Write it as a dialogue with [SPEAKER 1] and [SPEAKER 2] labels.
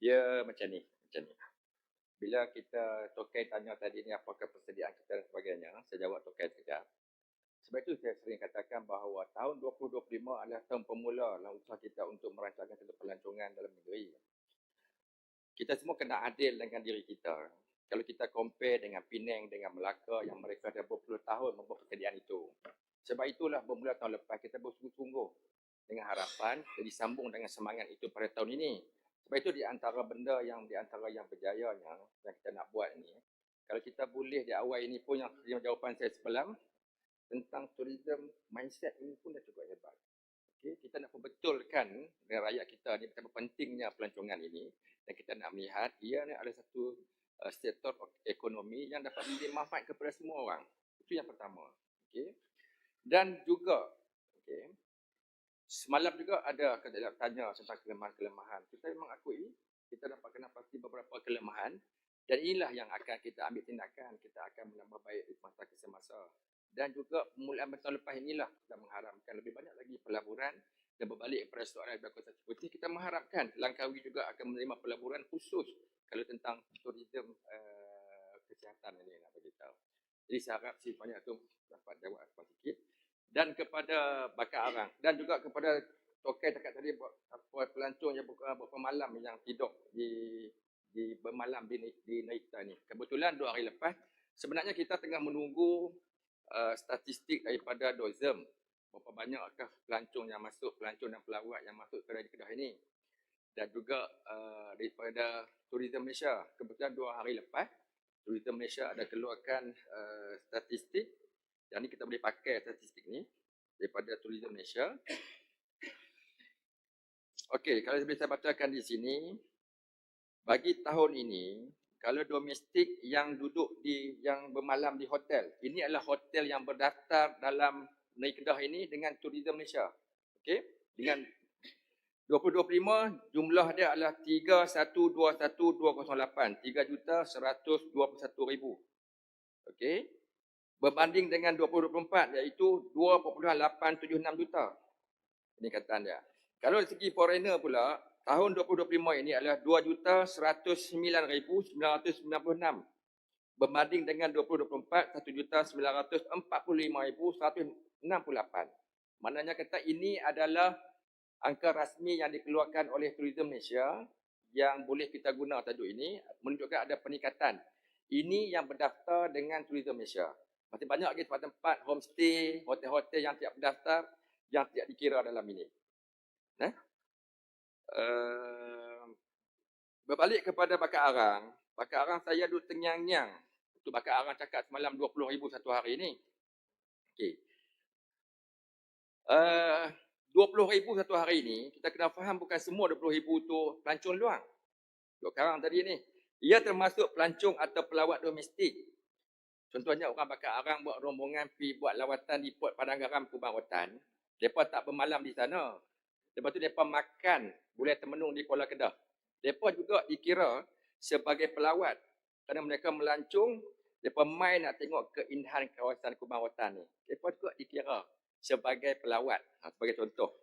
[SPEAKER 1] Dia macam ni, macam ni. Bila kita tokai tanya tadi ni apakah persediaan kita dan sebagainya, saya jawab tokai sekejap. Sebab itu saya sering katakan bahawa tahun 2025 adalah tahun pemula dalam usaha kita untuk merancangkan satu pelancongan dalam negeri. Kita semua kena adil dengan diri kita. Kalau kita compare dengan Penang, dengan Melaka yang mereka dah berpuluh tahun membuat persediaan itu. Sebab itulah bermula tahun lepas kita bersungguh-sungguh dengan harapan jadi sambung dengan semangat itu pada tahun ini. Sebab itu di antara benda yang berjayanya yang kita nak buat ni, kalau kita boleh di awal ini pun yang jawapan saya semalam tentang tourism mindset ini pun dah cukup hebat. Okay, kita nak membetulkan dengan rakyat kita ni betapa pentingnya pelancongan ini dan kita nak melihat ia ni adalah satu sektor ekonomi yang dapat memberi manfaat kepada semua orang. Itu yang pertama. Okay. Dan juga okay, semalam juga ada tanya tentang kelemahan-kelemahan. Kita memang akui kita dapat kena pasti beberapa kelemahan dan inilah yang akan kita ambil tindakan. Kita akan menambah baik di masa ke semasa. Dan juga permulaan tahun lepas inilah kita mengharapkan lebih banyak lagi pelaburan dan berbalik kepada soalan berkuasa seperti kita mengharapkan Langkawi juga akan menerima pelaburan khusus kalau tentang turisme kesihatan ini nak beritahu. Jadi saya harap si banyak tu dapat jawab sedikit. Dan kepada Bakar Arang dan juga kepada tokai cakap tadi buat pelancong yang beberapa malam yang tidur di bermalam di Naita ni. Kebetulan 2 hari lepas sebenarnya kita tengah menunggu statistik daripada DOZEM berapa banyakkah pelancong yang masuk, pelancong dan pelawat yang masuk ke Kedah ini, dan juga daripada Tourism Malaysia. Kebetulan 2 hari lepas Tourism Malaysia ada keluarkan statistik, yang ni kita boleh pakai statistik ni daripada Tourism Malaysia. Okey, kalau boleh saya bacakan di sini, bagi tahun ini kalau domestik yang duduk yang bermalam di hotel, ini adalah hotel yang berdaftar dalam Negeri Kedah ini dengan Tourism Malaysia. Okey, dengan 2025 jumlah dia adalah 3121208, 3,121,000. Okey. Berbanding dengan 2024 iaitu 2.876 juta. Peningkatan dia. Kalau dari segi foreigner pula, tahun 2025 ini adalah 2,109,996 berbanding dengan 2024 1,945,168. Maknanya kata ini adalah angka rasmi yang dikeluarkan oleh Tourism Malaysia yang boleh kita guna tajuk ini menunjukkan ada peningkatan. Ini yang berdaftar dengan Tourism Malaysia. Masih banyak lagi tempat-tempat homestay, hotel-hotel yang tidak berdaftar yang tidak dikira dalam ini. Berbalik kepada Bakar Arang saya duduk tengyang-nyang. Untuk Bakar Arang cakap semalam 20,000 satu hari ni. Okey. 20,000 satu hari ni, kita kena faham bukan semua 20,000 tu pelancong luar. Bakar Arang tadi ni, ia termasuk pelancong atau pelawat domestik. Contohnya orang Bakar Arang buat rombongan pergi buat lawatan di Port Padang Garam Kubang Rotan. Mereka tak bermalam di sana. Lepas tu mereka makan gulai temenung di Kuala Kedah. Mereka juga dikira sebagai pelawat. Kerana mereka melancong, mereka main nak tengok keindahan kawasan Kubang Rotan ni. Mereka juga dikira sebagai pelawat. Sebagai contoh.